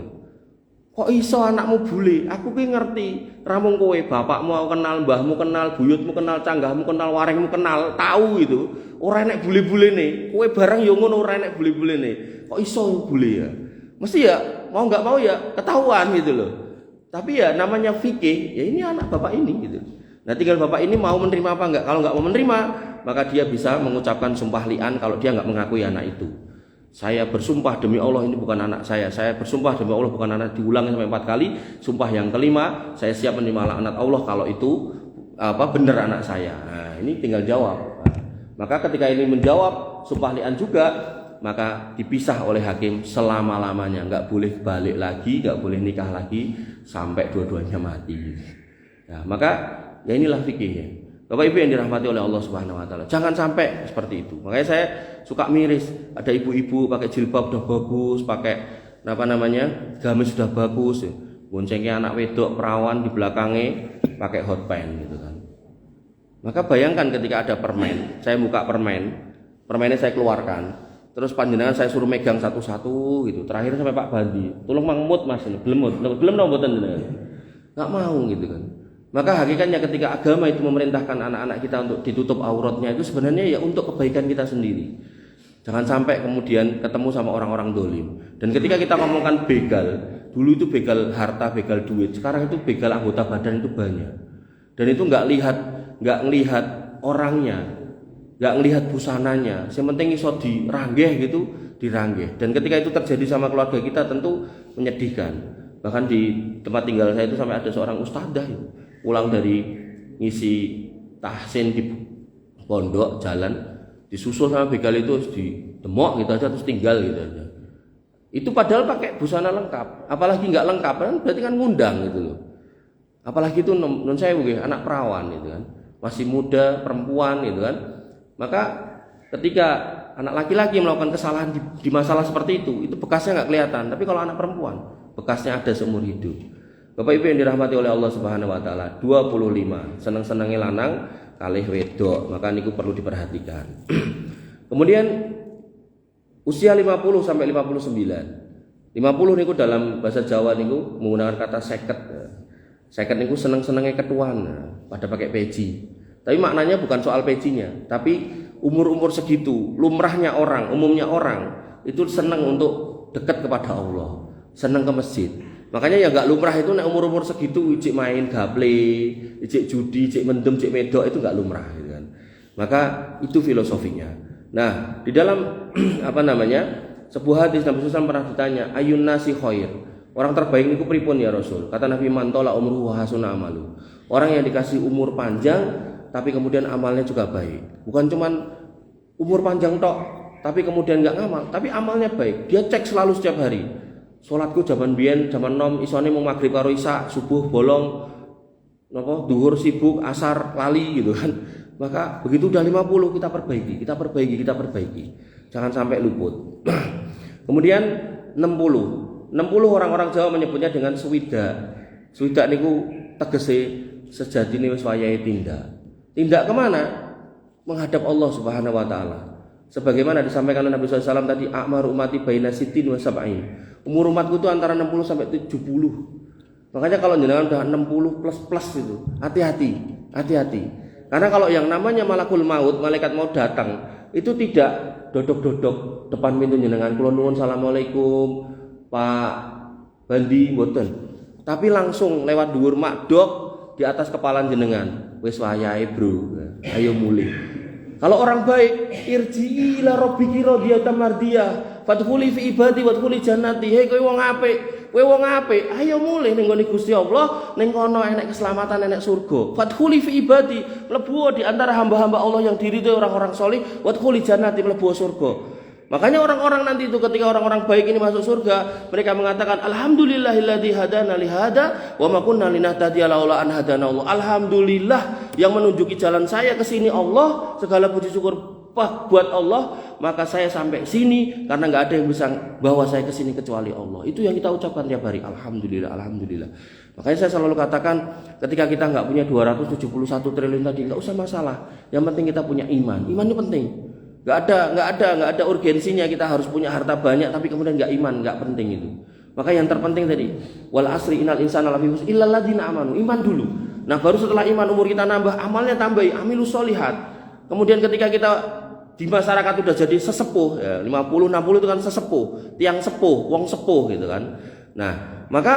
Kok iso anakmu bule? Aku ki ngerti, ramung kowe, bapakmu aku kenal, mbahmu kenal, buyutmu kenal, canggahmu kenal, warengmu kenal, tahu gitu. Ora enek bule-bulene. Kowe barang yo ngono ora enek bule-bulene. Kok iso bule ya? Mesti ya mau nggak mau ya ketahuan gitu loh. Tapi ya namanya fikih, ya ini anak bapak ini gitu. Nah tinggal bapak ini mau menerima apa enggak. Kalau enggak mau menerima, maka dia bisa mengucapkan sumpah li'an kalau dia enggak mengakui anak itu. Saya bersumpah demi Allah ini bukan anak saya. Saya bersumpah demi Allah bukan anak, diulang sampai 4 kali. Sumpah yang kelima, saya siap menerima laknat Allah kalau itu benar anak saya. Nah, ini tinggal jawab. Nah, maka ketika ini menjawab sumpah li'an juga, maka dipisah oleh hakim selama-lamanya. Enggak boleh balik lagi, enggak boleh nikah lagi sampai dua-duanya mati. Nah, maka ya inilah fikihnya. Bapak Ibu yang dirahmati oleh Allah Subhanahu wa taala. Jangan sampai seperti itu. Makanya saya suka miris, ada ibu-ibu pakai jilbab udah bagus, pakai gamis sudah bagus, boncengnya anak wedok perawan di belakangnya pakai hot pants gitu kan. Maka bayangkan ketika ada permen, saya buka permennya saya keluarkan, terus panjenengan saya suruh megang satu-satu gitu. Terakhir sampai Pak Bandi, tolong mangmut Mas ini, belum mboten jenengan. Enggak mau gitu kan. Maka hakikatnya ketika agama itu memerintahkan anak-anak kita untuk ditutup auratnya itu sebenarnya ya untuk kebaikan kita sendiri. Jangan sampai kemudian ketemu sama orang-orang dolim. Dan ketika kita ngomongkan begal, dulu itu begal harta, begal duit. Sekarang itu begal anggota badan itu banyak. Dan itu nggak ngelihat orangnya, nggak ngelihat busananya. Yang penting iso diranggeh gitu, diranggeh. Dan ketika itu terjadi sama keluarga kita tentu menyedihkan. Bahkan di tempat tinggal saya itu sampai ada seorang ustadzah itu pulang dari ngisi tahsin di pondok jalan, disusul sama begal itu di demok gitu aja terus tinggal gitu aja. Itu padahal pakai busana lengkap, apalagi nggak lengkap kan berarti kan ngundang gitu loh. Apalagi itu non saya anak perawan gitu kan, masih muda perempuan gitu kan. Maka ketika anak laki-laki melakukan kesalahan di masalah seperti itu bekasnya nggak kelihatan. Tapi kalau anak perempuan bekasnya ada seumur hidup. Bapak Ibu yang dirahmati oleh Allah Subhanahu wa taala, 25 seneng-senenge lanang kalih wedok, maka niku perlu diperhatikan. Kemudian usia 50 sampai 59. 50 niku dalam bahasa Jawa niku menggunakan kata seket. Seket niku seneng-senenge ketuan, pada pakai peci. Tapi maknanya bukan soal pecinya, tapi umur-umur segitu, umumnya orang itu senang untuk dekat kepada Allah, senang ke masjid. Makanya ya nggak lumrah itu nek umur segitu ijik main gaple, ijik judi, ijik mendem, ijik medok itu nggak lumrah gitu kan. Maka itu filosofinya. Nah, di dalam sebuah hadis Nabi SAW pernah ditanya, ayun nasi khair. Orang terbaik niku pripun ya Rasul? Kata Nabi, man tola umruhu hasuna amalu. Orang yang dikasih umur panjang tapi kemudian amalnya juga baik. Bukan cuman umur panjang tok, tapi kemudian nggak ngamal, tapi amalnya baik. Dia cek selalu setiap hari. Salatku zaman biyen, zaman nom isone mung magrib karo isya, subuh bolong, duhur sibuk, asar lali gitu kan. Maka begitu udah 50 kita perbaiki. Jangan sampai luput. Kemudian 60 orang-orang Jawa menyebutnya dengan swida. Swida niku tegese sejatine wis wayahe tindak. Tindak kemana? Menghadap Allah Subhanahu wa taala. Sebagaimana disampaikan oleh Nabi SAW tadi, a'mar umati baina sitin wa sab'in. Umur umatku itu antara 60 sampai 70. Makanya kalau jenengan udah 60 plus itu, hati-hati. Karena kalau yang namanya malakul maut, malaikat maut datang, itu tidak dodok-dodok depan pintu jenengan, kula nuwun assalamualaikum Pak Bandi mboten. Tapi langsung lewat dhuwur makdok di atas kepala jenengan. Wis wayahe, Bro. Ayo mulih. Kalau orang baik, irji ila rabbiki radiyatan mardiyah, fadkhuli fi ibadi wadkhuli jannati. Hei kowe wong apik, ayo mulih ning nggone Gusti Allah, ning kono enek keselamatan, enek surga. Fadkhuli fi ibadi, mlebu di antara hamba-hamba Allah yang diridhoi orang-orang saleh, wadkhuli jannati, mlebu surga. Makanya orang-orang nanti itu ketika orang-orang baik ini masuk surga, mereka mengatakan alhamdulillahilladzi hadana li hada wa ma kunna linahtadiya laula an hadana Allah. Alhamdulillah yang menunjuki jalan saya ke sini Allah, segala puji syukur buat Allah, maka saya sampai sini karena enggak ada yang bisa bawa saya ke sini kecuali Allah. Itu yang kita ucapkan tiap hari, alhamdulillah. Makanya saya selalu katakan ketika kita enggak punya 271 triliun tadi enggak usah masalah. Yang penting kita punya iman. Iman itu penting. Enggak ada urgensinya kita harus punya harta banyak tapi kemudian enggak iman, enggak penting itu. Maka yang terpenting tadi, wal asri innal insana lafi khusr illa alladziina amanu. Iman dulu. Nah, baru setelah iman umur kita nambah, amalnya tambah, amilus sholihat. Kemudian ketika kita di masyarakat sudah jadi sesepuh, ya, 50 60 itu kan sesepuh, tiang sepuh, wong sepuh gitu kan. Nah, maka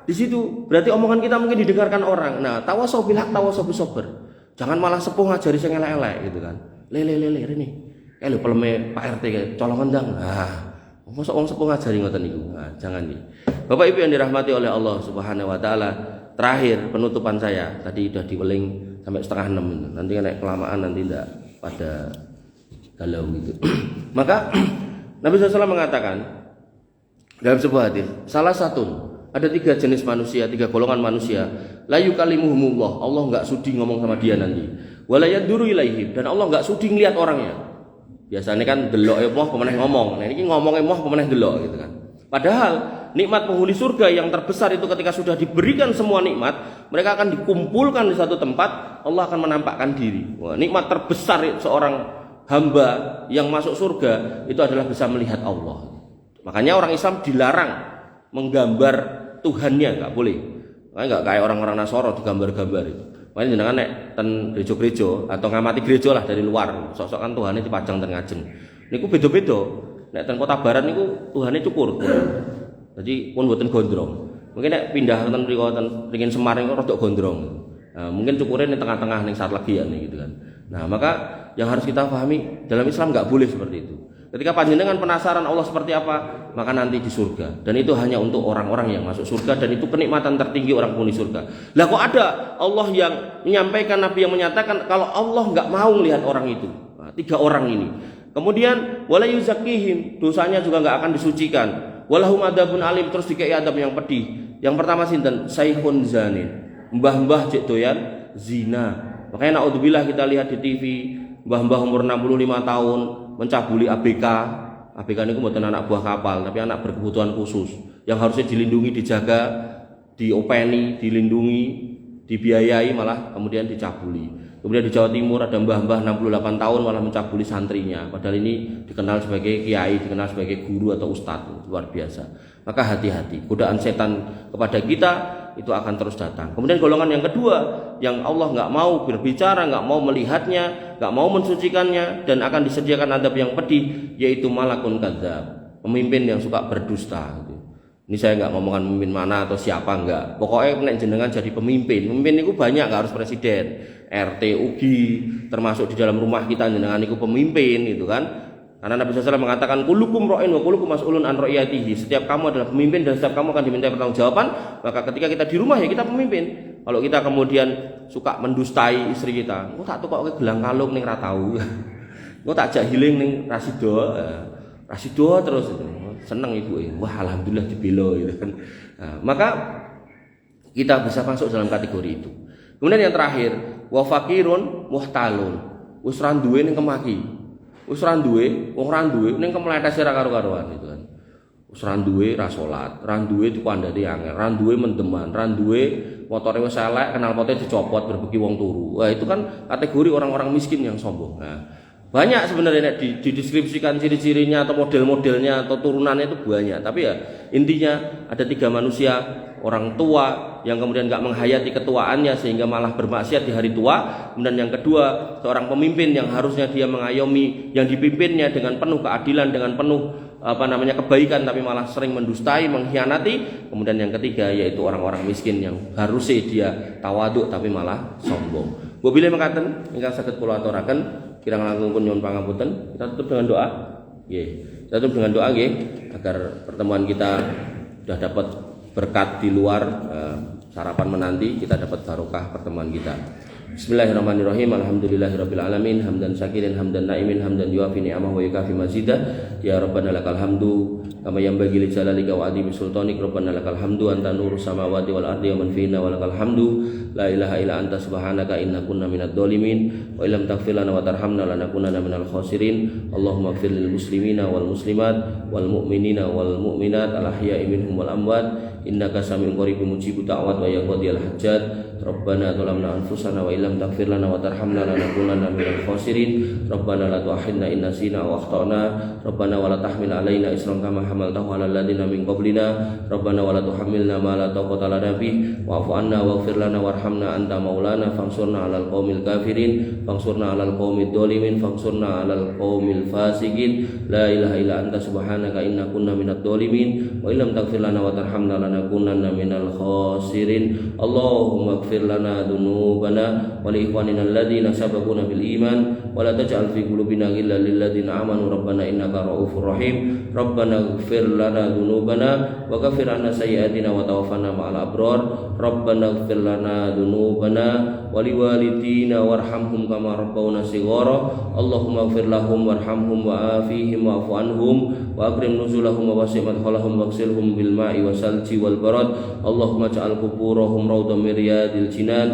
di situ berarti omongan kita mungkin didengarkan orang. Nah, tawasau bil haq, tawasau bis sabr. Jangan malah sepuh ngajari sing elek-elek gitu kan. Lele rene. Lho peleme Pak RT colong kendang. Mosok wong sepuh ngajari ngoten niku. Jangan nih. Bapak Ibu yang dirahmati oleh Allah Subhanahu wa taala, terakhir penutupan saya. Tadi udah diweling sampai 5:30. Nanti kan kelamaan nanti ndak pada galau gitu. Maka Nabi SAW mengatakan dalam sebuah hadis, salah satu Ada 3 jenis manusia, 3 golongan manusia. La yukallimuhumullah, Allah enggak sudi ngomong sama dia nanti. Wala yaduru ilaihim, dan Allah enggak sudi ngelihat orangnya. Biasanya kan delok emoh pemeneh ngomong. Nah ini ngomong emoh pemeneh delok gitu kan. Padahal nikmat penghuni surga yang terbesar itu ketika sudah diberikan semua nikmat, mereka akan dikumpulkan di satu tempat, Allah akan menampakkan diri. Wah, nikmat terbesar seorang hamba yang masuk surga itu adalah bisa melihat Allah. Makanya orang Islam dilarang menggambar Tuhannya, nggak boleh. Makanya nggak kayak orang-orang Nasoro digambar-gambar itu. Makanya jenengan nek ten gereja-gereja atau ngamati gereja lah dari luar, sok-sok kan Tuhannya dipajang ten ngajeng. Niku beda-beda. Nek ten Kota Barat niku Tuhannya cukur. Jadi pun boten gondrong. Mungkin nek pindah ten mriko ten ringin Semar niku rada gondrong. Nah, mungkin cukurnya di tengah-tengah ning Sarlegian gitu kan. Nah, maka yang harus kita pahami dalam Islam nggak boleh seperti itu. Ketika panjenengan penasaran Allah seperti apa, maka nanti di surga. Dan itu hanya untuk orang-orang yang masuk surga, dan itu kenikmatan tertinggi orang penghuni surga. Lah kok ada Allah yang menyampaikan, Nabi yang menyatakan kalau Allah nggak mau melihat orang itu. Nah, 3 orang ini. Kemudian wala yuzakkihim, dosanya juga nggak akan disucikan. Walahum adabun alim, terus dikei adab yang pedih. Yang pertama sinten? Saihun zanin. Mbah-mbah cek doyan zina. Makanya naudzubillah kita lihat di TV, mbah-mbah umur 65 tahun mencabuli ABK. ABK ini bukan anak buah kapal, tapi anak berkebutuhan khusus yang harusnya dilindungi, dijaga, diopeni, dilindungi, dibiayai, malah kemudian dicabuli. Kemudian di Jawa Timur ada mbah-mbah 68 tahun malah mencabuli santrinya, padahal ini dikenal sebagai kiai, dikenal sebagai guru atau ustadz. Luar biasa. Maka hati-hati, godaan setan kepada kita itu akan terus datang. Kemudian golongan yang kedua, yang Allah nggak mau berbicara, nggak mau melihatnya, nggak mau mensucikannya, dan akan disediakan adab yang pedih, yaitu malakun kadzab, pemimpin yang suka berdusta. Ini saya nggak ngomongkan pemimpin mana atau siapa, enggak. Pokoknya nek jenengan jadi pemimpin itu banyak, nggak harus presiden, RT, UGI, termasuk di dalam rumah kita jenengan itu pemimpin, gitu kan? Karena Nabi SAW mengatakan kulukum ra'in wa kulukum mas'ulun an ra'iyatihi. Setiap kamu adalah pemimpin dan setiap kamu akan diminta pertanggungjawaban. Maka ketika kita di rumah ya kita pemimpin. Kalau kita kemudian suka mendustai istri kita, engko tak tukok gelang kalung ning ra tau. Engko tak jak healing ning rasido. Rasido terus itu. Seneng ibuke. Wah, alhamdulillah dibela gitu kan. Nah, maka kita bisa masuk dalam kategori itu. Kemudian yang terakhir, wa fakirun muhtalun. Wis ra duwe ning kemaki. Wis ora duwe, wong ora duwe ning kemletese ra karo-karuan itu kan. Wis ora duwe ra salat, ra duwe dikandhani angel, ra duwe mendeman, ra duwe motore wis elek, knalpote dicopot berbeki wong turu. Wah, itu kan kategori orang-orang miskin yang sombong. Nah, banyak sebenarnya dideskripsikan ciri-cirinya atau model-modelnya atau turunannya itu banyak. Tapi ya intinya ada 3 manusia, orang tua yang kemudian nggak menghayati ketuaannya sehingga malah bermaksiat di hari tua. Kemudian yang kedua, seorang pemimpin yang harusnya dia mengayomi yang dipimpinnya dengan penuh keadilan, dengan penuh kebaikan, tapi malah sering mendustai, mengkhianati. Kemudian yang ketiga yaitu orang-orang miskin yang harusnya dia tawaduk tapi malah sombong. Bila mengatakan ingkang saged kula aturaken kirang langkung pun nyuwun pangapunten. Kita tutup dengan doa. Nggih. Kita tutup dengan doa nggih agar pertemuan kita sudah dapat berkat di luar sarapan menanti, kita dapat barokah pertemuan kita. Bismillahirrahmanirrahim. Alhamdulillahirabbil alamin, hamdan syakirin, hamdan naimin, hamdan yuafi ni'amahu wa yukafi mazidah. Ya Rabbana lakal hamdu kama yanbaghi li jalalika wa adimi sultanik. Rabbana lakal hamdu anta nurus samawati wal ardi wa man fihinna wa lakal hamdu la ilaha illa anta subhanaka inna kunna minadh dhalimin wa illam taghfir lana wa tarhamna lanakunanna minal khasirin. Allahumma ighfir lil muslimina wal muslimat wal mu'minina wal mu'minat al ahya'i minhum wal amwat innaka sami'un qaribun mujibud da'wat wa yaqdiyal hajat. Rabbana zalamna anfusana wa illam taghfir lana wa tarhamna lanakunanna minal khasirin. Rabbana la tu'akhidna in nasina aw akhtana. Rabbana wa la tahmil alaina isran kama hamaltahu 'alal ladzina min qablina. Rabbana wa la tuhammilna ma la taqata lana bih wa'fu 'anna waghfir lana warhamna anta maulana fansurna 'alal qaumil kafirin fansurna 'alal qaumid dhalimin fansurna 'alal qaumil fasiqin. La ilaha illa anta subhanaka inna kunna minadh dhalimin wa illam taghfir lana wa tarhamna lanakunanna minal khasirin. Allahumma ighfir lana dhunubana wa li ikhwanina alladhina sabaquna bil iman wa la taj'al fi qulubina ghillan lil ladzina amanu rabbana innaka ra'ufur rahim. Rabbana ighfir lana dhunubana wa kaffir 'anna sayyi'atina wa tawaffana ma'al abrar. Rabbana ighfir lana dhunubana ولوالدينا وارحمهم كما ربونا صغارا اللهم اغفر لهم وارحمهم وعافهم واعف عنهم وأكرم نزلهم ووسع مدخلهم واغسلهم بالماء والثلج والبرد اللهم اجعل قبورهم روضا من رياض الجنان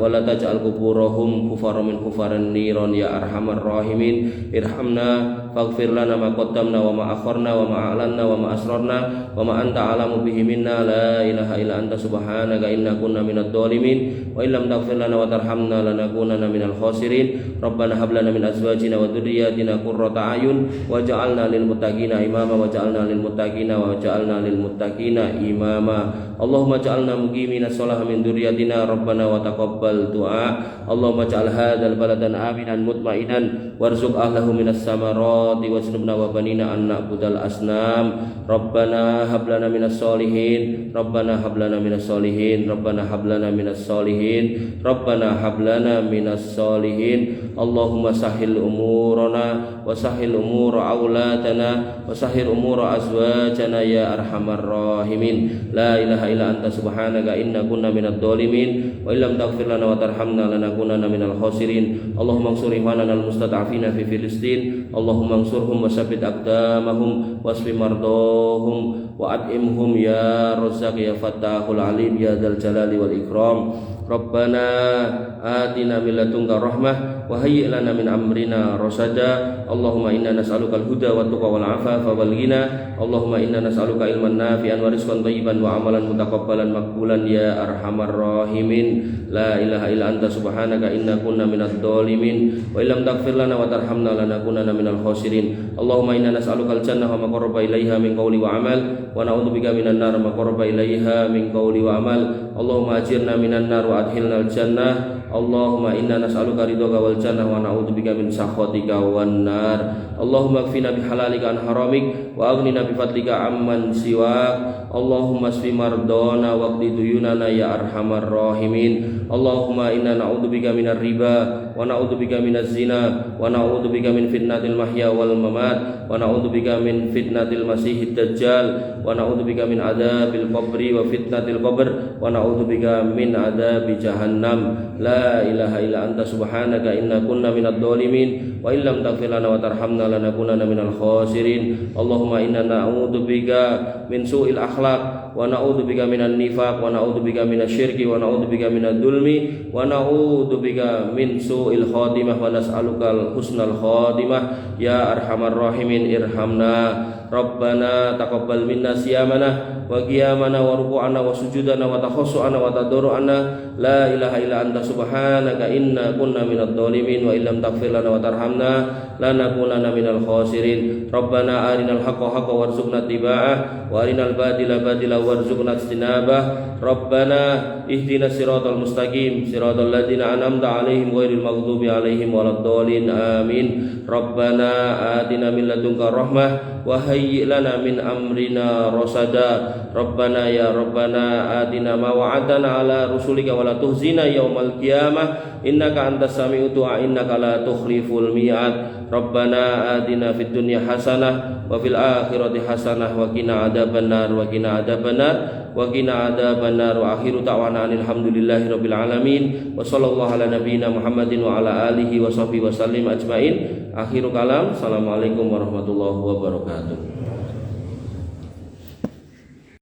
ولا تجعل قبورهم كفارا من كفار النيران يا أرحم الراحمين ارحمنا فاغفر لنا ما قدمنا وما أخرنا وما أعلنا وما أسررنا وما أنت أعلم به منا لا إله إلا أنت سبحانك إنا كنا من الظالمين وإن لم تغفر لنا وترحمنا لنكونن من الخاسرين ربنا هب لنا من أزواجنا وذرياتنا قرة أعين واجعلنا للمتقين إماما وجعلنا للمتقين إماما اللهم اجعلنا مقيمين الصلاة من ذريتنا ربنا وتقبل دعاء اللهم اجعل هذا البلد آمنا مطمئنا وارزق أهله من الثمرات واجنبنا وبنينا أن نعبد الأصنام ربنا هب لنا من الصالحين ربنا هب لنا من الصالحين ربنا هب لنا من الصالحين ربنا هب لنا من الصالحين اللهم سهل أمورنا وسهل أمور أولادنا وسهل أمور أزواجنا يا أرحم الراحمين لا إله إلا أنت سبحانك إنا كنا من الظالمين وإن لم تغفر لنا وترحمنا لنكونن من الخاسرين اللهم انصر إخواننا المستضعفين في فلسطين اللهم انصرهم وثبت أقدامهم واشف مرضاهم وأطعمهم يا رزاق يا فتاح العليم يا ذا الجلال والإكرام ربنا آتنا من لدنك رحمة وهيئ لنا من أمرنا رشدا اللهم إنا نسألك الهدى والتقى والعفاف والغنى اللهم إنا نسألك علما نافعا ورزقا طيبا وعملا متقبلا مقبولا يا أرحم الراحمين لا إله إلا أنت سبحانك إنا كنا من الظالمين وإن لم تغفر لنا وترحمنا لنكونن من الخاسرين اللهم إنا نسألك الجنة وما قرب إليها من قول وعمل ونعوذ بك من النار وما قرب إليها من قول وعمل اللهم أجرنا من النار وأدخلنا الجنة اللهم إنا نسألك رضاك والجنة ونعوذ بك من سخطك والنار اللهم اكفنا بحلالك عن حرامك وأغننا بفضلك عمن سواك اللهم اشف مرضانا واقض ديوننا يا أرحم الراحمين اللهم إنا نعوذ بك من الربا ونعوذ بك من الزنا ونعوذ بك من فتنة المحيا والممات ونعوذ بك من فتنة المسيح الدجال ونعوذ بك من عذاب القبر وفتنة القبر ونعوذ بك من عذاب جهنم لا إله إلا أنت سبحانك إنا كنا من الظالمين وإن لم تغفر لنا وترحمنا لنكونن من الخاسرين اللهم إنا نعوذ بك من سوء الأخلاق ونعوذ بك من النفاق ونعوذ بك من الشرك ونعوذ بك من الظلم ونعوذ بك من سوء الخاتمة ونسألك الحسن الخاتمة يا أرحم الراحمين ارحمنا ربنا تقبل منا صيامنا وقيامنا وركوعنا وسجودنا وتخشعنا وتضرعنا لا إله إلا أنت سبحانك إنا كنا من الظالمين وإن لم تغفر لنا وترحمنا لنكونن من الخاسرين ربنا أرنا الحق حقا وارزقنا اتباعه وأرنا الباطل باطلا وارزقنا اجتنابه ربنا اهدنا الصراط المستقيم صراط الذين أنعمت عليهم غير المغضوب عليهم ولا الضالين آمين ربنا آتنا من لدنك رحمة وهيئ لنا من أمرنا رشدا ربنا يا ربنا آتنا ما وعدتنا على رسلك ولا تخزنا يوم القيامة إنك أنت السميع الدعاء إنك لا تخلف الميعاد ربنا آتنا في الدنيا حسنة وفي الآخرة حسنة وقنا عذاب النار وقنا عذاب النار وقنا عذاب النار وآخر دعوانا الحمد لله رب العالمين وصلى الله على نبينا محمد وعلى آله وصحبه وسلم أجمعين آخر كلام السلام عليكم warahmatullahi wabarakatuh.